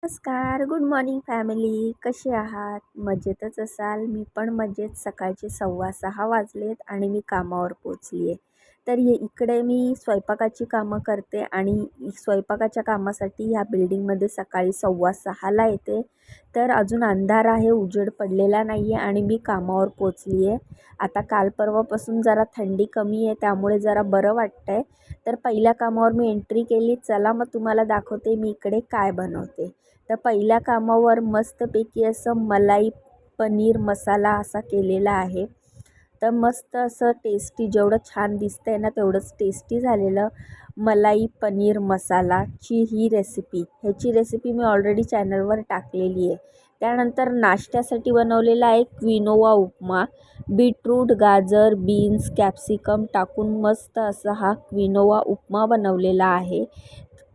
नमस्कार, good morning family. कसे आहात? मजेतच असाल. मी पण मजेत. सकाळचे 6:15 वाजलेत आणि मी कामावर पोचली आहे. तर इकडे मी स्वयंपाकाची कामं करते आणि स्वयंपाकाच्या कामासाठी ह्या बिल्डिंगमध्ये सकाळी 6:15ला येते. तर अजून अंधार आहे, उजेड पडलेला नाही आहे आणि मी कामावर पोचली आहे. आता काल परवापासून जरा थंडी कमी आहे, त्यामुळे जरा बरं वाटतं आहे. तर पहिल्या कामावर मी एंट्री केली. चला मग तुम्हाला दाखवते मी इकडे काय बनवते. तर पहिल्या कामावर मस्तपैकी असं मलाई पनीर मसाला असा केलेला आहे. तर मस्त असं टेस्टी, जेवढं छान दिसतंय ना तेवढंच टेस्टी झालेलं मलाई पनीर मसालाची ह्याची रेसिपी मी ऑलरेडी चॅनलवर टाकलेली आहे. त्यानंतर नाश्त्यासाठी बनवलेला आहे क्विनोवा उपमा. बीटरूट, गाजर, बीन्स, कॅप्सिकम टाकून मस्त असा हा क्विनोवा उपमा बनवलेला आहे.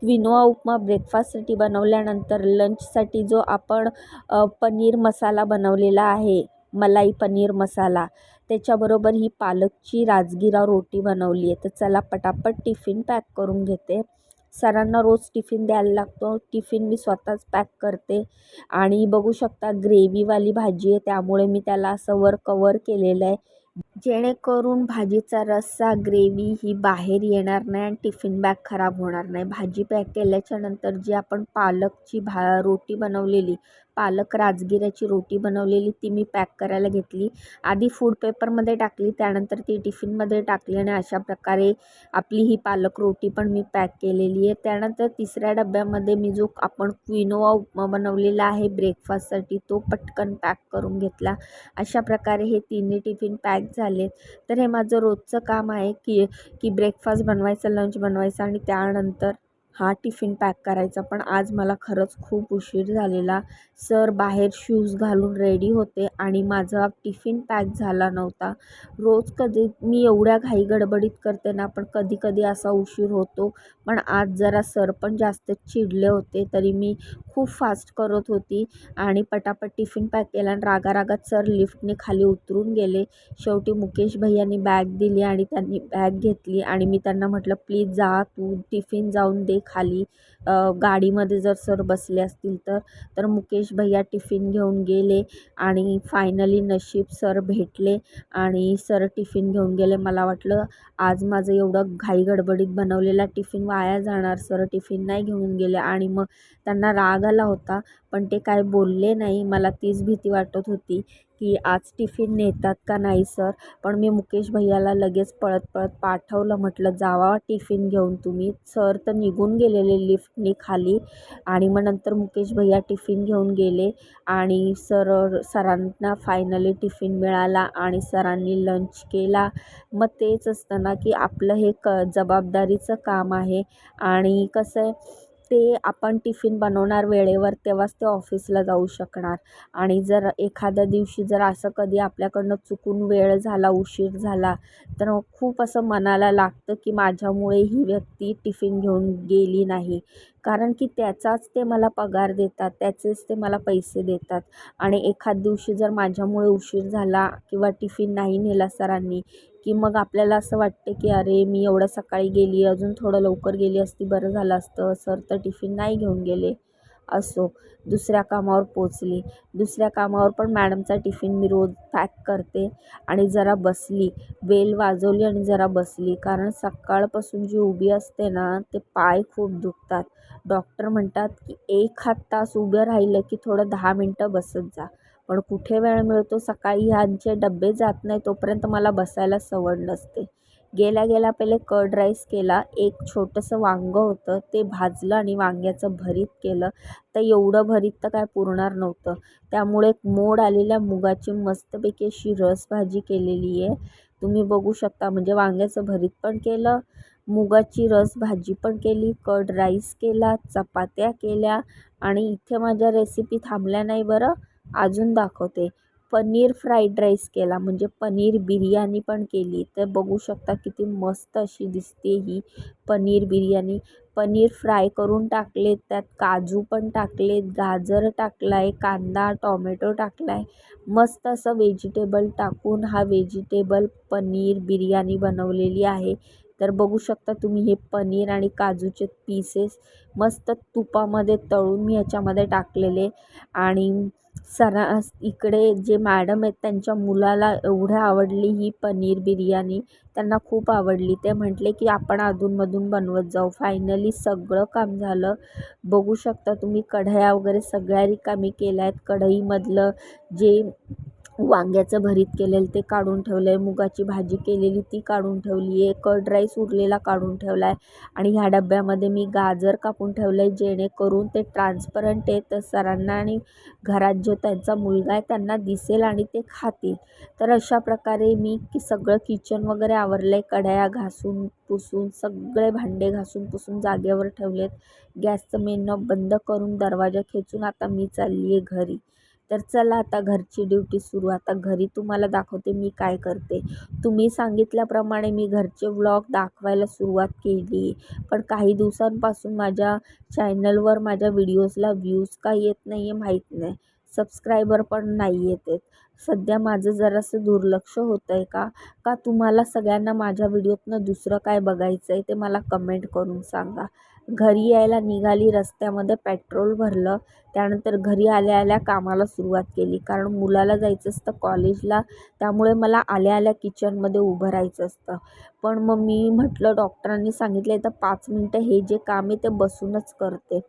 क्विनोआ उपमा ब्रेकफास्टसाठी बनवल्यानंतर लंचसाठी जो आपण पनीर मसाला बनवलेला आहे, मलाई पनीर मसाला, त्याच्याबरोबर ही पालकची राजगिरा रोटी बनवली आहे. तर चला पटापट टिफिन पॅक करून घेते. सरांना रोज टिफिन द्यायला लागतो. टिफिन मी स्वतःच पॅक करते आणि बघू शकता ग्रेव्हीवाली भाजी आहे, त्यामुळे मी त्याला असं वर कवर केलेलं आहे, जेणेकरून भाजीचा रस्सा, ग्रेव्ही ही बाहेर येणार नाही आणि टिफिन बॅग खराब होणार नाही. भाजी पॅक केल्याच्यानंतर जी आपण पालकची रोटी बनवलेली, पालक राजगिऱ्याची रोटी बनवलेली, ती मी पॅक करायला घेतली. आधी फूड पेपरमध्ये टाकली, त्यानंतर ती टिफिनमध्ये टाकली आणि अशा प्रकारे आपली ही पालक रोटी पण मी पॅक केलेली आहे. त्यानंतर तिसऱ्या डब्यामध्ये मी जो आपण क्विनोआ उपमा बनवलेला आहे ब्रेकफास्टसाठी, तो पटकन पॅक करून घेतला. अशा प्रकारे हे तिन्ही टिफिन पॅक झाले. तर हे माझं रोजचं काम आहे की ब्रेकफास्ट बनवायचं, लंच बनवायचं आणि त्यानंतर हा टिफिन पॅक करायचा. पण आज मला खरंच खूप उशीर झालेला. सर बाहेर शूज घालून रेडी होते आणि माझा टिफिन पॅक झाला नव्हता. रोज कधी मी एवढ्या घाई गडबडीत करते ना, पण कधी कधी असा उशीर होतो. पण आज जरा सर पण जास्त चिडले होते, तरी मी खूप फास्ट करत होती आणि पटापट टिफिन पॅक केला आणि रागारागात सर लिफ्टने खाली उतरून गेले. शेवटी मुकेश भैयांनी बॅग दिली आणि त्यांनी बॅग घेतली आणि मी त्यांना म्हटलं, प्लीज जा, तू टिफिन जाऊन दे खाली, गाडीमध्ये जर सर बसले असतील तर मुकेश भैया टिफिन घेऊन गेले आणि फायनली नशीब सर भेटले आणि सर टिफिन घेऊन गेले. मला वाटलं आज माझं एवढं घाई गडबडीत बनवलेला टिफिन वाया जाणार, सर टिफिन नाही घेऊन गेले आणि मग त्यांना राग आला होता, पण ते काय बोलले नाही. मला तीच भीती वाटत होती की आज टिफिन नेतात का नाही सर. पण मी मुकेश भैयाला लगेच पळत पळत पाठवलं, म्हटलं जावा टिफिन घेऊन तुम्ही. सर तर निघून गेलेले लिफ्टनी खाली आणि मग नंतर मुकेश भैया टिफिन घेऊन गेले आणि सरांना फायनली टिफिन मिळाला आणि सरांनी लंच केला. मग तेच असतं ना की आपलं हे जबाबदारीचं काम आहे आणि कसं आहे, ते आपण टिफिन बनवणार वेळेवर तेव्हाच ते ऑफिसला जाऊ शकणार. आणि जर एखाद्या दिवशी जर असं कधी आपल्याकडनं चुकून वेळ झाला, उशीर झाला, तर खूप असं मनाला लागतं की माझ्यामुळे ही व्यक्ती टिफिन घेऊन गेली नाही. कारण की त्याचाच ते मला पगार देतात, त्याचेच ते मला पैसे देतात आणि एखाद दिवशी जर माझ्यामुळे उशीर झाला किंवा टिफिन नाही नेला सरांनी, की मग आपल्याला असं वाटतं की अरे मी एवढं सकाळी गेली, अजून थोडं लवकर गेली असती बरं झालं असतं, सर तर टिफिन नाही घेऊन गेले. असो, दुसऱ्या कामावर पोचली. दुसऱ्या कामावर पण मॅडमचा टिफिन मी रोज पॅक करते आणि जरा बसली, बेल वाजवली आणि जरा बसली, कारण सकाळपासून जी उभी असते ना, ते पाय खूप दुखतात. डॉक्टर म्हणतात की 1 तास उभं राहिलं की थोडं 10 मिनटं बसत जा. पण कुठे वेळ मिळतो, सकाळी ह्यांचे डबे जात नाही तोपर्यंत मला बसायला सवड नसते. गेल्या गेल्या पहिले कर्ड राईस केला, एक छोटंसं वांगं होतं ते भाजलं आणि वांग्याचं भरीत केलं. तर एवढं भरीत तर काय पुरणार नव्हतं, त्यामुळे मोड आलेल्या मुगाची मस्तपैकी अशी रसभाजी केलेली आहे. तुम्ही बघू शकता, म्हणजे वांग्याचं भरीत पण केलं, मुगाची रसभाजी पण केली, कर्ड राईस केला, चपात्या केल्या आणि इथे माझ्या रेसिपी थांबल्या नाही बरं, अजून दाखवते. पनीर फ्राईड राईस केला, म्हणजे पनीर बिर्याणी पण केली. तर बघू शकता किती मस्त अशी दिसते ही पनीर बिर्याणी. पनीर फ्राय करून टाकले, त्यात काजू पण टाकलेत, गाजर टाकला आहे, कांदा टॉमॅटो टाकला आहे. मस्त असं व्हेजिटेबल टाकून हा व्हेजिटेबल पनीर बिर्याणी बनवलेली आहे. तर बघू शकता तुम्ही हे पनीर आणि काजूचे पीसेस मस्त तुपामध्ये तळून मी ह्याच्यामध्ये टाकलेले. आणि इकडे जे मॅडम आहेत त्यांच्या मुलाला एवढं आवडली ही पनीर बिर्याणी, त्यांना खूप आवडली. ते म्हटले की आपण अधूनमधून बनवत जाऊ. फायनली सगळं काम झालं. बघू शकता तुम्ही कढया वगैरे सगळ्या रिकामी केल्या आहेत. कढईमधलं जे वांग्याचं भरीत केलेलं ते काढून ठेवलं आहे, मुगाची भाजी केलेली ती काढून ठेवली आहे, कर्ड राईस उरलेला काढून ठेवला आहे. आणि ह्या डब्यामध्ये मी गाजर कापून ठेवलं आहे, जेणेकरून ते ट्रान्सपरंट आहे, तर सरांना आणि घरात जो त्यांचा मुलगा आहे त्यांना दिसेल आणि ते खातील. तर अशा प्रकारे मी सगळं किचन वगैरे आवरलं आहे. कढया घासून पुसून सगळे भांडे घासून पुसून जागेवर ठेवलेत. गॅसचं मेन नॉब बंद करून दरवाजा खेचून आता मी चालली आहे घरी. तर चला आता घरची ड्युटी सुरू. आता घरी तुम्हाला दाखवते मी काय करते. तुम्ही सांगितल्याप्रमाणे मी घरचे व्लॉग दाखवायला सुरुवात केली, पण काही दिवसांपासून माझ्या चॅनलवर माझ्या व्हिडिओजला व्ह्यूज का येत नाही आहे माहीत नाही, सबस्क्रायबर पण नाही येत आहेत. सध्या माझं जरासं दुर्लक्ष होतं आहे का तुम्हाला सगळ्यांना माझ्या व्हिडिओतनं दुसरं काय बघायचं आहे ते मला कमेंट करून सांगा. घरी यायला निघाली, रस्त्यामध्ये पेट्रोल भरलं, त्यानंतर घरी आल्या आल्या कामाला सुरुवात केली, कारण मुलाला जायचं असतं कॉलेजला, त्यामुळे मला आल्या आल्या किचनमध्ये उभं राहायचं असतं. पण मग मी म्हटलं डॉक्टरांनी सांगितलं तर 5 मिनटं हे जे काम आहे ते बसूनच करते.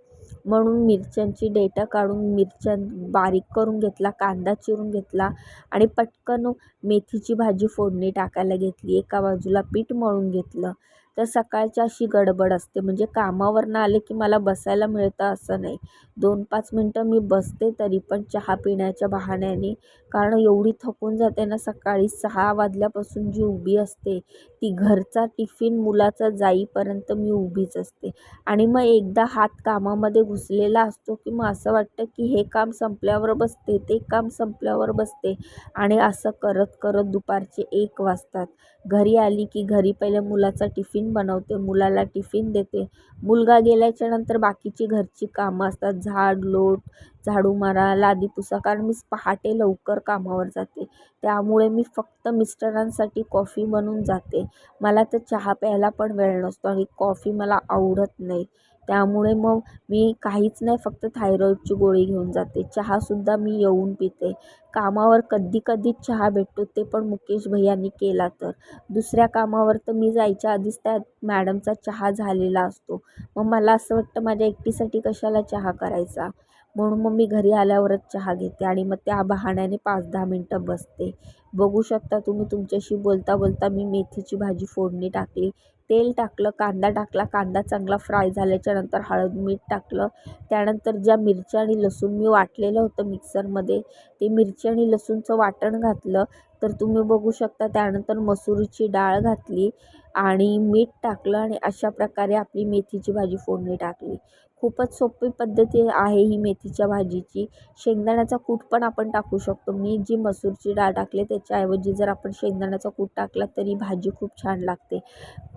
म्हणून मिरच्यांची डेटा काढून मिरच्या बारीक करून घेतला, कांदा चिरून घेतला आणि पटकन मेथीची भाजी फोडणी टाकायला घेतली. एका बाजूला पीठ मळून घेतलं. तर सकाळची अशी गडबड असते, म्हणजे कामावरनं आले की मला बसायला मिळतं असं नाही. 2-5 मिनटं मी बसते, तरी पण चहा पिण्याच्या बहाण्याने, कारण एवढी थकून जाते ना, सकाळी 6 वाजल्यापासून जी उभी असते, ती घरचा टिफिन मुलाचा जाईपर्यंत मी उभीच असते. आणि मग एकदा हात कामामध्ये घुसलेला असतो की मग असं वाटतं की हे काम संपल्यावर बसते, ते काम संपल्यावर बसते, आणि असं करत करत दुपारचे 1 वाजतात. घरी आली की घरी पहिले मुलाचा टिफिन बनवते, मुलाला टिफिन देते. मुलगा गेल्याच्यानंतर बाकीची घरची कामं असतात, लोट, झाडू मारा, लादी पुसा, कारण मी पहाटे लवकर कामावर जाते. त्यामुळे मी फक्त मिस्टरांसाठी कॉफी बनवून जाते. मला तर चहा प्यायला पण वेळ नसतो आणि कॉफी मला आवडत नाही. त्यामुळे मग मी काहीच नाही, फक्त थायरॉईडची गोळी घेऊन जाते. चहासुद्धा मी येऊन पिते. कामावर कधी कधीच चहा भेटतो, ते पण मुकेश भैयांनी केला तर. दुसऱ्या कामावर तर मी जायच्या आधीच त्या मॅडमचा चहा झालेला असतो. मग मला असं वाटतं माझ्या एकटीसाठी कशाला चहा करायचा, म्हणून मग मी घरी आल्यावरच चहा घेते आणि मग त्या बहाण्याने 5-10 मिनटं बसते. बघू शकता तुम्ही, तुमच्याशी बोलता बोलता मी मेथीची भाजी फोडणी टाकली, तेल टाकलं, कांदा टाकला, कांदा चांगला फ्राय झाल्याच्यानंतर हळद मीठ टाकलं. त्यानंतर ज्या मिरच्या आणि लसूण मी वाटलेलं होतं मिक्सरमध्ये, ते मिरची आणि लसूणचं वाटण घातलं. तर तुम्ही बघू शकता त्यानंतर मसुरीची डाळ घातली आणि मीठ टाकलं आणि अशा प्रकारे आपली मेथीची भाजी फोडणी टाकली. खूपच सोपी पद्धती आहे ही मेथीच्या भाजीची. शेंगदाण्याचा कूट पण आपण टाकू शकतो. मी जी मसूरची डाळ टाकली त्याच्याऐवजी जर आपण शेंगदाण्याचा कूट टाकला तरी भाजी खूप छान लागते.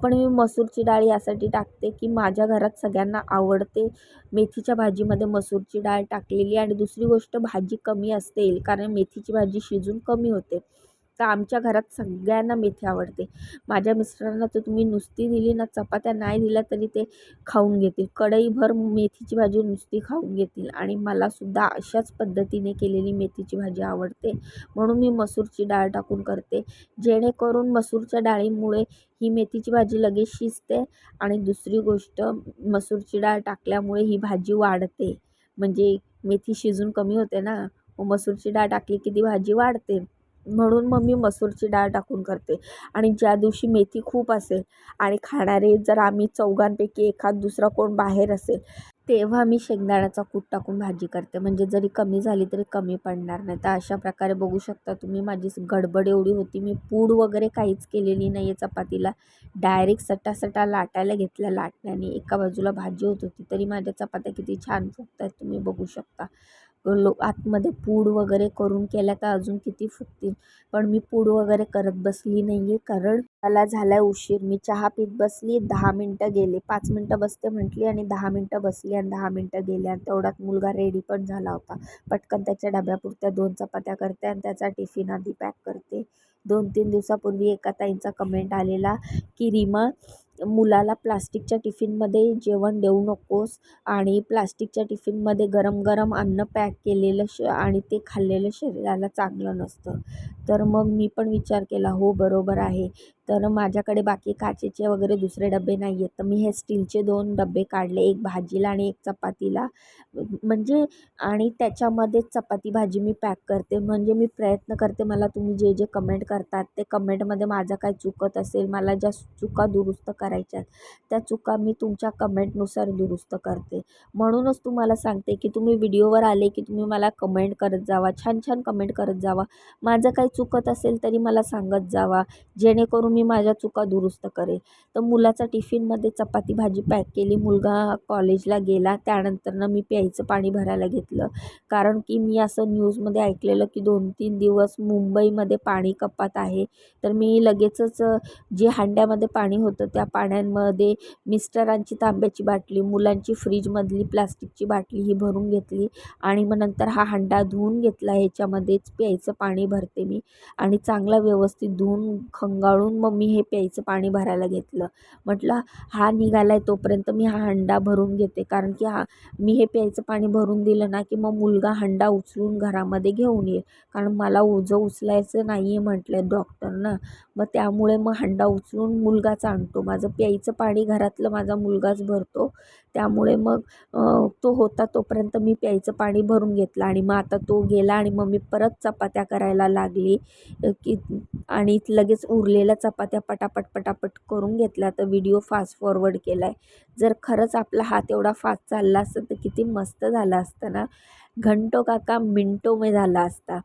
पण मी मसूरची डाळ यासाठी टाकते की माझ्या घरात सगळ्यांना आवडते मेथीच्या भाजीमध्ये मसूरची डाळ टाकलेली. आणि दुसरी गोष्ट, भाजी कमी असते कारण मेथीची भाजी शिजून कमी होते. तर आमच्या घरात सगळ्यांना मेथी आवडते. माझ्या मिस्टरांना तर तुम्ही नुसती दिली ना, चपात्या नाही दिल्या तरी ते खाऊन घेतील. कढईभर मेथीची भाजी नुसती खाऊन घेतील. आणि मलासुद्धा अशाच पद्धतीने केलेली मेथीची भाजी आवडते, म्हणून मी मसूरची डाळ टाकून करते. जेणेकरून मसूरच्या डाळीमुळे ही मेथीची भाजी लगेच शिजते. आणि दुसरी गोष्ट, मसूरची डाळ टाकल्यामुळे ही भाजी वाढते, म्हणजे मेथी शिजून कमी होते ना, मग मसूरची डाळ टाकली की ती भाजी वाढते. म्हणून मग मी मसूरची डाळ टाकून करते. आणि ज्या दिवशी मेथी खूप असेल आणि खाणारे जर आम्ही चौघांपैकी एखाद दुसरा कोण बाहेर असेल, तेव्हा मी शेंगदाण्याचा कूट टाकून भाजी करते, म्हणजे जरी कमी झाली तरी कमी पडणार नाही. तर अशा प्रकारे बघू शकता तुम्ही, माझी गडबड एवढी होती, मी पूड वगैरे काहीच केलेली नाही आहे चपातीला. डायरेक्ट सटासटा लाटायला घेतल्या लाटण्याने. एका बाजूला भाजी होत होती तरी माझ्या चपात्या किती छान फुगत आहेत तुम्ही बघू शकता. आतमध्ये पूड वगैरे करून केल्या तर अजून किती फुगतील. पण मी पूड वगैरे करत बसली नाही आहे, कारण मला झाला आहे उशीर. मी चहा पीत बसली, 10 मिनटं गेले. 5 मिनटं बसते म्हटली आणि 10 मिनटं बसली आणि 10 मिनटं गेले. आणि तेवढ्यात मुलगा रेडी पण झाला होता. पटकन त्याच्या डब्यापुरत्या 2 चपात्या करते आणि त्याचा टिफिन आधी पॅक करते. 2-3 दिवसापूर्वी एका ताईंचा कमेंट आलेला की रीमा, मुलाला प्लास्टिकच्या टिफिनमध्ये जेवण देऊ नकोस आणि प्लास्टिकच्या टिफिनमध्ये गरम गरम अन्न पॅक केलेलं आणि ते खाल्लेलं शरीराला चांगलं नसतं. तर मग मी पण विचार केला, हो बरोबर आहे. तर माझ्याकडे बाकी काचेचे वगैरे दुसरे डबे नाही आहेत, तर मी हे स्टीलचे 2 डबे काढले, एक भाजीला आणि एक चपातीला. म्हणजे आणि त्याच्यामध्येच चपाती भाजी मी पॅक करते. म्हणजे मी प्रयत्न करते, मला तुम्ही जे जे कमेंट करतात ते कमेंटमध्ये माझं काय चुकत असेल, मला ज्या चुका दुरुस्त करायच्या त्या चुका मी तुमच्या कमेंटनुसार दुरुस्त करते. म्हणूनच तुम्हाला सांगते की तुम्ही व्हिडिओवर आले की तुम्ही मला कमेंट करत जावा, छान छान कमेंट करत जावा. माझं काही चुकत असेल तरी मला सांगत जावा, जेणेकरून मी माझ्या चुका दुरुस्त करेल. तर मुलाचा टिफिनमध्ये चपाती भाजी पॅक केली. मुलगा कॉलेजला गेला. त्यानंतरनं मी प्यायचं पाणी भरायला घेतलं. कारण की मी असं न्यूजमध्ये ऐकलेलं की 2-3 दिवस मुंबईमध्ये पाणी कपात आहे. तर मी लगेचच जे हांड्यामध्ये पाणी होतं त्या पाण्यामध्ये मिस्टरांची तांब्याची बाटली, मुलांची फ्रीजमधली प्लास्टिकची बाटली ही भरून घेतली आणि मग नंतर हा हांडा धुवून घेतला. ह्याच्यामध्येच प्यायचं पाणी भरते मी आणि चांगला व्यवस्थित धुवून खंगाळून मग मी हे प्यायचं पाणी भरायला घेतलं. म्हटलं हा निघाला आहे तोपर्यंत मी हा हंडा भरून घेते, कारण की मी हे प्यायचं पाणी भरून दिलं ना की मग मुलगा हंडा उचलून घरामध्ये घेऊन येईल. कारण मला ओझं उचलायचं नाही आहे म्हटलं आहे डॉक्टरनं. मग त्यामुळे मग हंडा उचलून मुलगाच आणतो. माझं प्यायचं पाणी घरातलं माझा मुलगाच भरतो. त्यामुळे मग तो होता तोपर्यंत मी प्यायचं पाणी भरून घेतलं आणि मग आता तो गेला आणि मग मी परत चपात्या करायला लागली की आणि लगेच उरलेल्या चपात्या पटापट पटापट करून घेतल्या. तर व्हिडिओ फास्ट फॉरवर्ड केला आहे. जर खरंच आपला हात एवढा फास्ट चालला असता तर किती मस्त झालं असतं ना. घंटो का काम मिनटो में झाला असता.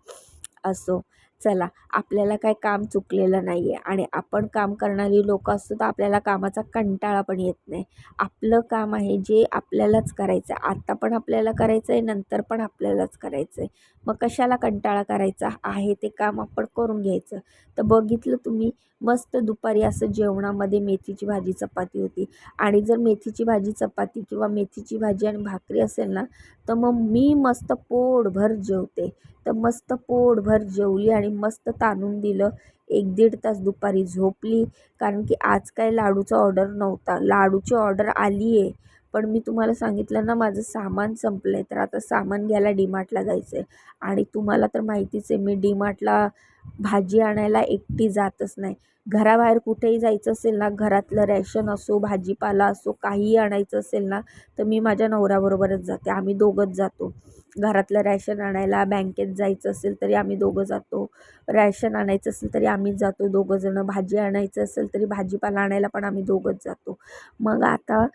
असो, चला, आपल्याला काय काम चुकलेलं नाही आहे आणि आपण काम करणारी लोकं असतो तर आपल्याला कामाचा कंटाळा पण येत नाही. आपलं काम आहे जे आपल्यालाच करायचं आहे. आत्ता पण आपल्याला करायचं आहे, नंतर पण आपल्यालाच करायचं आहे. मग कशाला कंटाळा करायचा आहे ते काम आपण करून घ्यायचं. तर बघितलं तुम्ही, मस्त दुपारी असं जेवणामध्ये मेथीची भाजी चपाती होती आणि जर मेथीची भाजी चपाती किंवा मेथीची भाजी आणि भाकरी असेल ना तर मग मी मस्त पोटभर जेवते. तर मस्त पोटभर जेवली आणि मस्त ताणून दिलं. 1-1.5 तास दुपारी झोपली. कारण की आज काय लाडूचा ऑर्डर नव्हता. लाडूची ऑर्डर आली आहे, पण मी तुम्हाला सांगितलं ना माझं सामान संपलं आहे. तर आता सामान घ्यायला डीमार्टला जायचं आहे आणि तुम्हाला तर माहितीच आहे मी डीमार्टला भाजी आणायला एकटी जातच नाही. घराबाहेर कुठेही जायचं असेल ना, घरातलं रॅशन असो, भाजीपाला असो, काहीही आणायचं असेल ना तर मी माझ्या नवऱ्याबरोबरच जाते. आम्ही दोघंच जातो. घरातलं रॅशन आणायला, बँकेत जायचं असेल तरी आम्ही दोघं जातो. रॅशन आणायचं असेल तरी आम्हीच जातो दोघंजणं. भाजी आणायचं असेल तरी भाजीपाला आणायला पण आम्ही दोघंच जातो. मग आता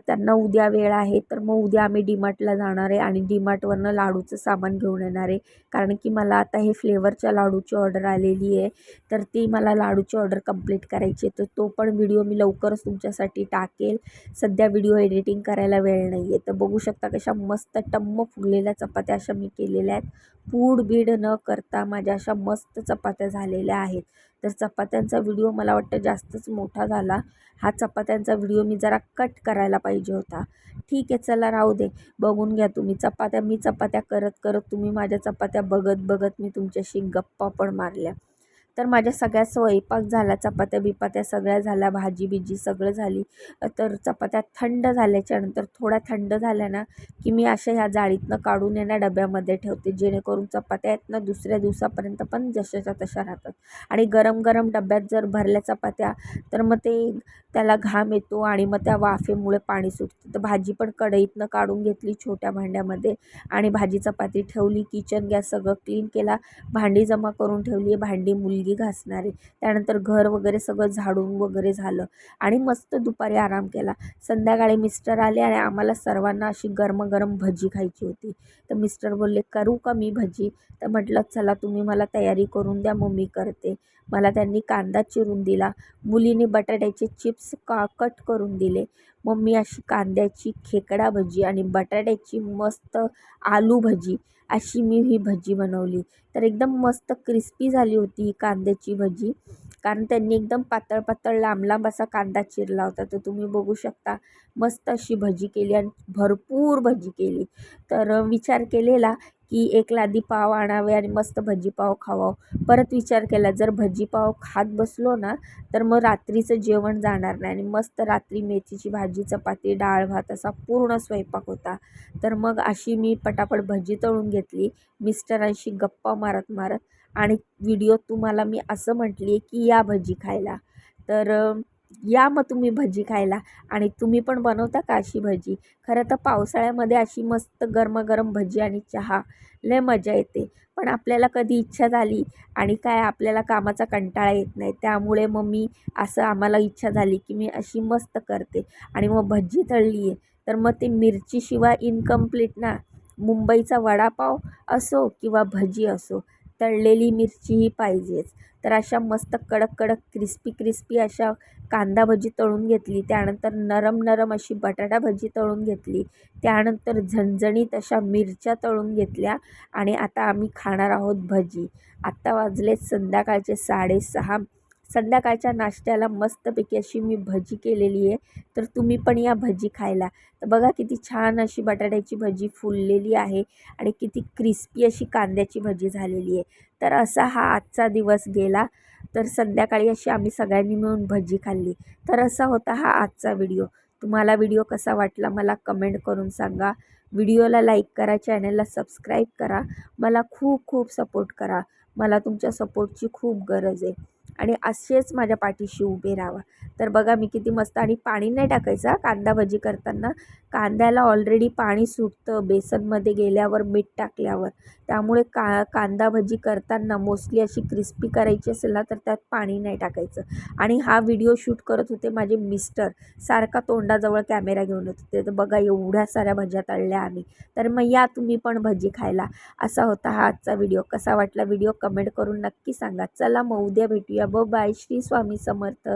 त्यांना उद्या वेळ आहे तर मग उद्या आम्ही डीमार्टला जाणार आहे आणि डीमार्टवरनं लाडूचं सामान घेऊन येणार आहे. कारण की मला आता हे फ्लेवरच्या लाडूची ऑर्डर आलेली आहे. तर ती मला लाडूची ऑर्डर कंप्लीट करायची आहे. तर तो पण व्हिडिओ मी लवकरच तुमच्यासाठी टाकेल. सध्या व्हिडिओ एडिटिंग करायला वेळ नाही आहे. तर बघू शकता कशा मस्त टम्म फुगलेल्या चपात्या अशा मी केलेल्या आहेत. पूड बीड न करता माझ्या अशा मस्त चपात्या झालेल्या आहेत. तर चपात्यांचा व्हिडिओ मला वाटतं जास्तच मोठा झाला. हा चपात्यांचा व्हिडिओ मी जरा कट करायला पाहिजे होता. ठीक आहे, चला राहू दे. बघून घ्या तुम्ही चपात्या. मी चपात्या करत करत तुम्ही माझ्या चपात्या बघत बघत मी तुमच्याशी गप्पा पण मारल्या. तर माझ्या सगळ्या स्वयंपाक झाला, चपात्या बिपात्या सगळ्या झाल्या, भाजी बिजी सगळं झाली. तर चपात्या थंड झाल्याच्यानंतर थोड्या थंड झाल्या ना की मी अशा ह्या जाळीतनं काढून आहे ना डब्यामध्ये ठेवते, जेणेकरून चपात्या आहेत ना दुसऱ्या दिवसापर्यंत पण जशाच्या तशा राहतात. आणि गरम गरम डब्यात जर भरल्या चपात्या तर मग त्याला घाम येतो आणि मग त्या वाफेमुळे पाणी सुटतं. तर भाजी पण कढईतनं काढून घेतली छोट्या भांड्यामध्ये आणि भाजी चपाती ठेवली. किचन गॅस सगळं क्लीन केला. भांडी जमा करून ठेवली आहे. भांडी मुलगी घासणार आहे. त्यानंतर घर वगैरे सगळं झाडून वगैरे झालं आणि मस्त दुपारी आराम केला. संध्याकाळी मिस्टर आले आणि आम्हाला सर्वांना अशी गरमागरम भजी खायची होती. तर मिस्टर बोलले, करू का मी भजी? तर म्हटलं चला तुम्ही मला तयारी करून द्या, मग मी करते. मला त्यांनी कांदा चिरून दिला. मुलीने बटाट्याचे चिप्स कट करून दिले. मग मी अशी कांद्याची खेकडा भजी आणि बटाट्याची मस्त आलू भजी अशी मी ही भजी बनवली. तर एकदम मस्त क्रिस्पी झाली होती ही कांद्याची भजी कारण त्यांनी एकदम पातळ पातळ लांब लांब असा कांदा चिरला होता. तर तुम्ही बघू शकता मस्त अशी भजी केली आणि भरपूर भजी केली. तर विचार केलेला की एक लादी पाव आणावे आणि मस्त भजीपाव खावं. परत विचार केला जर भजीपाव खात बसलो ना तर मग रात्रीचं जेवण जाणार नाही आणि मस्त रात्री मेथीची भाजी, चपाती, डाळ भात असा पूर्ण स्वयंपाक होता. तर मग अशी मी पटापट भजी तळून घेतली मिस्टरांशी गप्पा मारत मारत. आणि व्हिडिओत तुम्हाला मी असं म्हटली की या भजी खायला. तर या मग तुम्ही भजी खायला. आणि तुम्ही पण बनवता का अशी भजी? खरं तर पावसाळ्यामध्ये अशी मस्त गरमागरम भजी आणि चहा लय मजा येते. पण आपल्याला कधी इच्छा झाली आणि काय आपल्याला कामाचा कंटाळा येत नाही, त्यामुळे मग मी असं आम्हाला इच्छा झाली की मी अशी मस्त करते. आणि मग भजी तळली आहे तर मग ते मिरचीशिवाय इनकम्प्लीट ना. मुंबईचा वडापाव असो किंवा भजी असो, तळलेली मिरची ही पाहिजेच. तर अशा मस्त कडक कडक क्रिस्पी क्रिस्पी अशा कांदा भजी तळून घेतली. त्यानंतर नरम नरम अशी बटाटा भजी तळून घेतली. त्यानंतर झणझणीत अशा मिरच्या तळून घेतल्या आणि आता आम्ही खाणार आहोत भजी. आत्ता वाजलेत संध्याकाळचे 6:30. संध्याकाळच्या नाश्त्याला मस्तपैकी अशी मी भजी केलेली आहे. तर तुम्ही पण या भजी खायला. तर बघा किती छान अशी बटाट्याची भजी फुललेली आहे आणि किती क्रिस्पी अशी कांद्याची भजी झालेली आहे. तर असा हा आजचा दिवस गेला. तर संध्याकाळी अशी आम्ही सगळ्यांनी मिळून भजी खाल्ली. तर असा होता हा आजचा व्हिडिओ. तुम्हाला व्हिडिओ कसा वाटला मला कमेंट करून सांगा. व्हिडिओला लाईक करा, चॅनलला सबस्क्राईब करा, मला खूप खूप सपोर्ट करा. मला तुमच्या सपोर्टची खूप गरज आहे आणि असेच माझ्या पाठीशी उभे राहा. तर बघा मी किती मस्त. आणि पाणी नाही टाकायचं कांदा भजी करताना. कांद्याला ऑलरेडी पाणी सुटतं बेसनमध्ये गेल्यावर, मीठ टाकल्यावर. त्यामुळे कांदा भजी करताना मोस्टली अशी क्रिस्पी करायची असेल ना तर त्यात पाणी नाही टाकायचं. आणि हा व्हिडिओ शूट करत होते माझे मिस्टर. सारखा तोंडाजवळ कॅमेरा घेऊन येत होते. तर बघा एवढ्या साऱ्या भज्या तळल्या आम्ही. तर मग या तुम्ही पण भजी खायला. असा होता हा आजचा व्हिडिओ. कसा वाटला व्हिडिओ कमेंट करून नक्की सांगा. चला मग उद्या भेटूया. बाय. श्री स्वामी समर्थ.